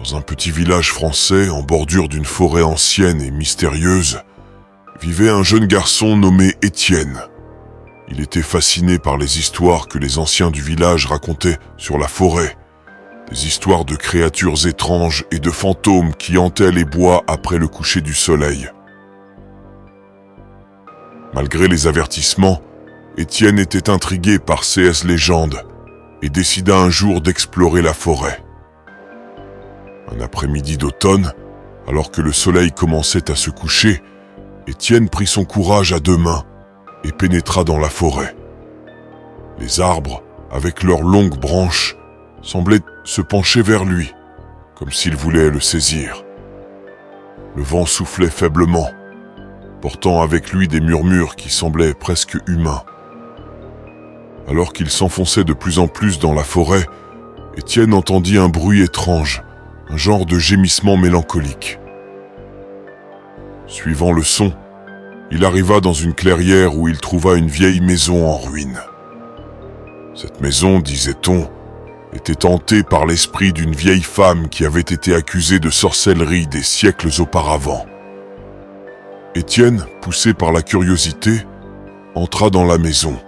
Dans un petit village français en bordure d'une forêt ancienne et mystérieuse, vivait un jeune garçon nommé Étienne. Il était fasciné par les histoires que les anciens du village racontaient sur la forêt, des histoires de créatures étranges et de fantômes qui hantaient les bois après le coucher du soleil. Malgré les avertissements, Étienne était intrigué par ces légendes et décida un jour d'explorer la forêt. Un après-midi d'automne, alors que le soleil commençait à se coucher, Étienne prit son courage à deux mains et pénétra dans la forêt. Les arbres, avec leurs longues branches, semblaient se pencher vers lui, comme s'ils voulaient le saisir. Le vent soufflait faiblement, portant avec lui des murmures qui semblaient presque humains. Alors qu'il s'enfonçait de plus en plus dans la forêt, Étienne entendit un bruit étrange, un genre de gémissement mélancolique. Suivant le son, il arriva dans une clairière où il trouva une vieille maison en ruine. Cette maison, disait-on, était hantée par l'esprit d'une vieille femme qui avait été accusée de sorcellerie des siècles auparavant. Étienne, poussé par la curiosité, entra dans la maison.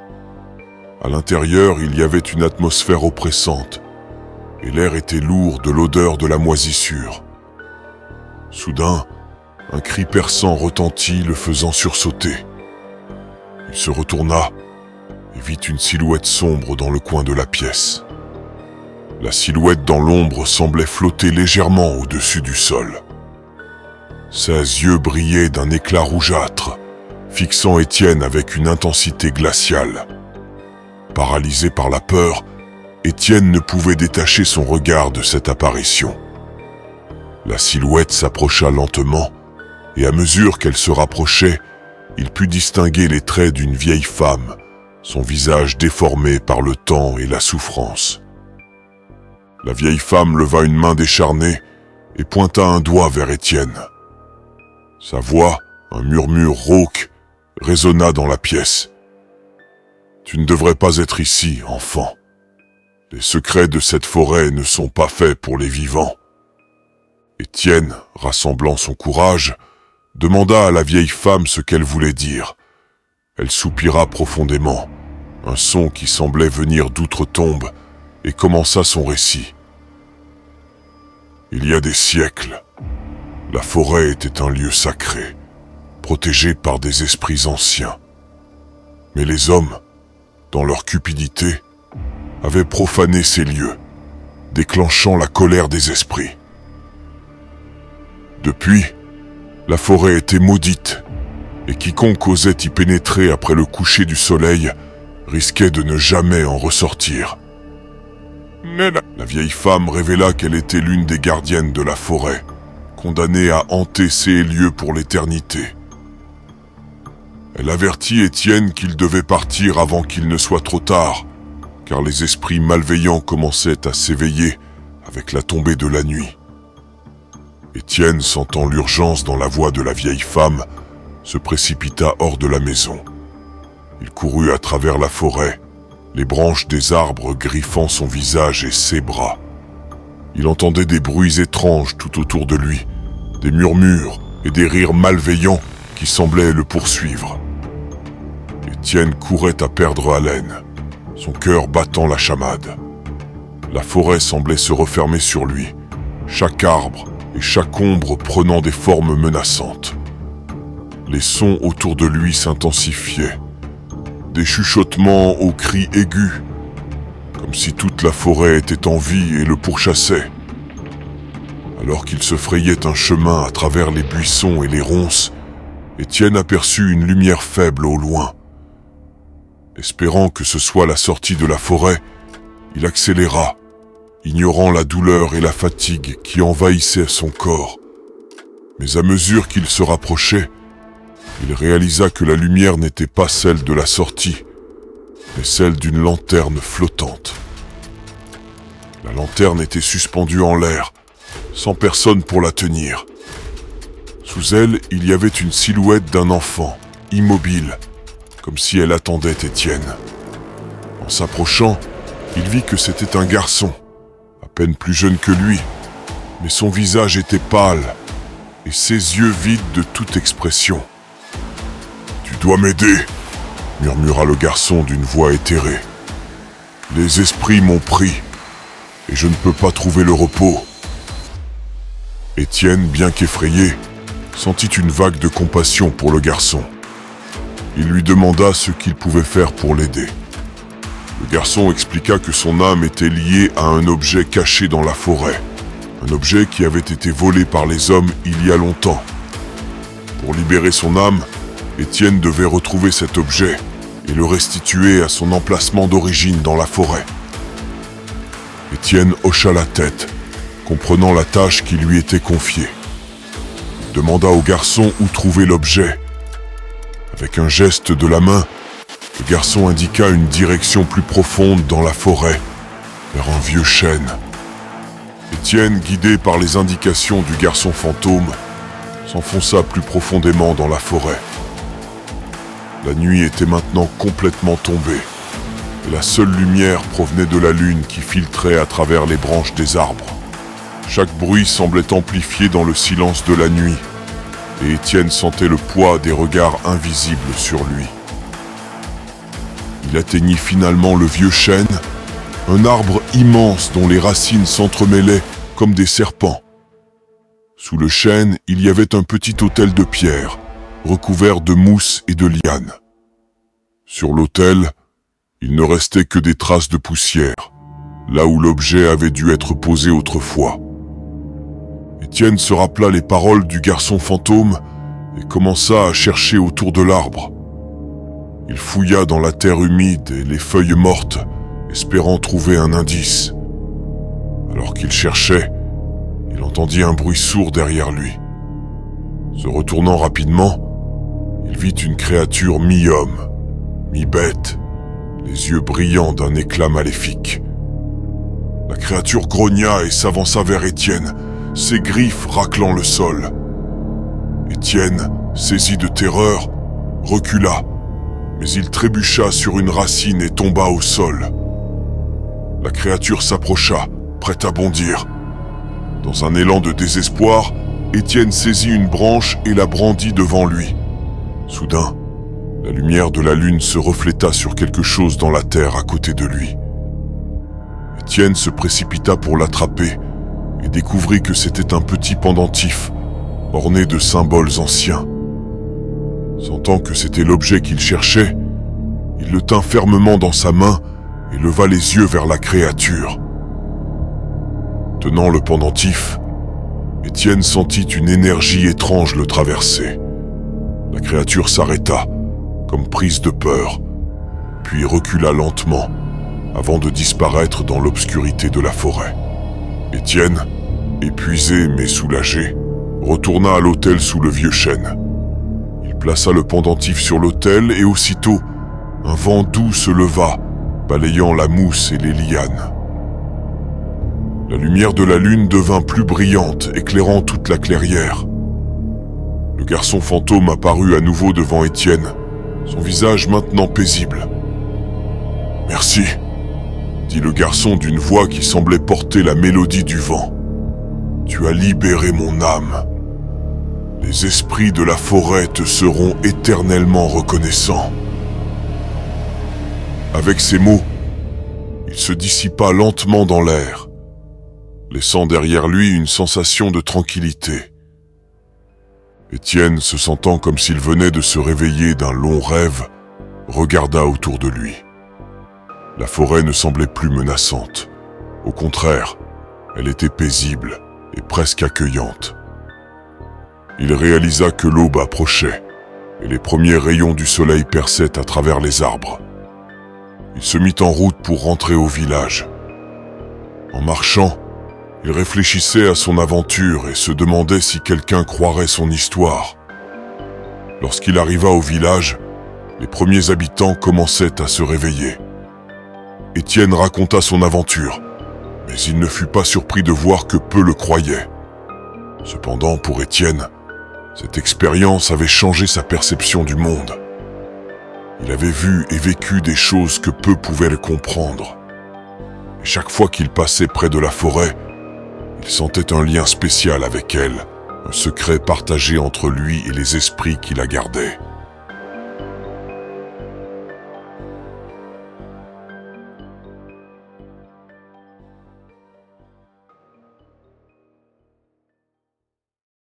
À l'intérieur, il y avait une atmosphère oppressante, et l'air était lourd de l'odeur de la moisissure. Soudain, un cri perçant retentit, le faisant sursauter. Il se retourna et vit une silhouette sombre dans le coin de la pièce. La silhouette dans l'ombre semblait flotter légèrement au-dessus du sol. Ses yeux brillaient d'un éclat rougeâtre, fixant Étienne avec une intensité glaciale. Paralysé par la peur, Étienne ne pouvait détacher son regard de cette apparition. La silhouette s'approcha lentement, et à mesure qu'elle se rapprochait, il put distinguer les traits d'une vieille femme, son visage déformé par le temps et la souffrance. La vieille femme leva une main décharnée et pointa un doigt vers Étienne. Sa voix, un murmure rauque, résonna dans la pièce. « Tu ne devrais pas être ici, enfant. Les secrets de cette forêt ne sont pas faits pour les vivants. » Étienne, rassemblant son courage, demanda à la vieille femme ce qu'elle voulait dire. Elle soupira profondément, un son qui semblait venir d'outre-tombe, et commença son récit. Il y a des siècles, la forêt était un lieu sacré, protégé par des esprits anciens. Mais les hommes, dans leur cupidité, avaient profané ces lieux, déclenchant la colère des esprits. Depuis, la forêt était maudite, et quiconque osait y pénétrer après le coucher du soleil risquait de ne jamais en ressortir. La vieille femme révéla qu'elle était l'une des gardiennes de la forêt, condamnée à hanter ces lieux pour l'éternité. Elle avertit Étienne qu'il devait partir avant qu'il ne soit trop tard, car les esprits malveillants commençaient à s'éveiller avec la tombée de la nuit. Étienne, sentant l'urgence dans la voix de la vieille femme, se précipita hors de la maison. Il courut à travers la forêt, les branches des arbres griffant son visage et ses bras. Il entendait des bruits étranges tout autour de lui, des murmures et des rires malveillants qui semblaient le poursuivre. Étienne courait à perdre haleine, son cœur battant la chamade. La forêt semblait se refermer sur lui, chaque arbre et chaque ombre prenant des formes menaçantes. Les sons autour de lui s'intensifiaient, des chuchotements aux cris aigus, comme si toute la forêt était en vie et le pourchassait. Alors qu'il se frayait un chemin à travers les buissons et les ronces, Étienne aperçut une lumière faible au loin. Espérant que ce soit la sortie de la forêt, il accéléra, ignorant la douleur et la fatigue qui envahissaient son corps. Mais à mesure qu'il se rapprochait, il réalisa que la lumière n'était pas celle de la sortie, mais celle d'une lanterne flottante. La lanterne était suspendue en l'air, sans personne pour la tenir. Sous elle, il y avait une silhouette d'un enfant, immobile, comme si elle attendait Étienne. En s'approchant, il vit que c'était un garçon, à peine plus jeune que lui, mais son visage était pâle et ses yeux vides de toute expression. « Tu dois m'aider !» murmura le garçon d'une voix éthérée. « Les esprits m'ont pris et je ne peux pas trouver le repos. » Étienne, bien qu'effrayé, sentit une vague de compassion pour le garçon. Il lui demanda ce qu'il pouvait faire pour l'aider. Le garçon expliqua que son âme était liée à un objet caché dans la forêt, un objet qui avait été volé par les hommes il y a longtemps. Pour libérer son âme, Étienne devait retrouver cet objet et le restituer à son emplacement d'origine dans la forêt. Étienne hocha la tête, comprenant la tâche qui lui était confiée. Il demanda au garçon où trouver l'objet. Avec un geste de la main, le garçon indiqua une direction plus profonde dans la forêt, vers un vieux chêne. Étienne, guidé par les indications du garçon fantôme, s'enfonça plus profondément dans la forêt. La nuit était maintenant complètement tombée, et la seule lumière provenait de la lune qui filtrait à travers les branches des arbres. Chaque bruit semblait amplifié dans le silence de la nuit, et Étienne sentait le poids des regards invisibles sur lui. Il atteignit finalement le vieux chêne, un arbre immense dont les racines s'entremêlaient comme des serpents. Sous le chêne, il y avait un petit autel de pierre, recouvert de mousse et de lianes. Sur l'autel, il ne restait que des traces de poussière, là où l'objet avait dû être posé autrefois. Étienne se rappela les paroles du garçon fantôme et commença à chercher autour de l'arbre. Il fouilla dans la terre humide et les feuilles mortes, espérant trouver un indice. Alors qu'il cherchait, il entendit un bruit sourd derrière lui. Se retournant rapidement, il vit une créature mi-homme, mi-bête, les yeux brillants d'un éclat maléfique. La créature grogna et s'avança vers Étienne, ses griffes raclant le sol. Étienne, saisi de terreur, recula, mais il trébucha sur une racine et tomba au sol. La créature s'approcha, prête à bondir. Dans un élan de désespoir, Étienne saisit une branche et la brandit devant lui. Soudain, la lumière de la lune se refléta sur quelque chose dans la terre à côté de lui. Étienne se précipita pour l'attraper et découvrit que c'était un petit pendentif, orné de symboles anciens. Sentant que c'était l'objet qu'il cherchait, il le tint fermement dans sa main et leva les yeux vers la créature. Tenant le pendentif, Étienne sentit une énergie étrange le traverser. La créature s'arrêta, comme prise de peur, puis recula lentement, avant de disparaître dans l'obscurité de la forêt. Étienne, épuisé mais soulagé, retourna à l'autel sous le vieux chêne. Il plaça le pendentif sur l'autel et aussitôt, un vent doux se leva, balayant la mousse et les lianes. La lumière de la lune devint plus brillante, éclairant toute la clairière. Le garçon fantôme apparut à nouveau devant Étienne, son visage maintenant paisible. « Merci », dit le garçon d'une voix qui semblait porter la mélodie du vent. « Tu as libéré mon âme. Les esprits de la forêt te seront éternellement reconnaissants. » Avec ces mots, il se dissipa lentement dans l'air, laissant derrière lui une sensation de tranquillité. Étienne, se sentant comme s'il venait de se réveiller d'un long rêve, regarda autour de lui. La forêt ne semblait plus menaçante. Au contraire, elle était paisible et presque accueillante. Il réalisa que l'aube approchait et les premiers rayons du soleil perçaient à travers les arbres. Il se mit en route pour rentrer au village. En marchant, il réfléchissait à son aventure et se demandait si quelqu'un croirait son histoire. Lorsqu'il arriva au village, les premiers habitants commençaient à se réveiller. Étienne raconta son aventure, mais il ne fut pas surpris de voir que peu le croyaient. Cependant, pour Étienne, cette expérience avait changé sa perception du monde. Il avait vu et vécu des choses que peu pouvaient le comprendre. Et chaque fois qu'il passait près de la forêt, il Il sentait un lien spécial avec elle, un secret partagé entre lui et les esprits qui la gardaient.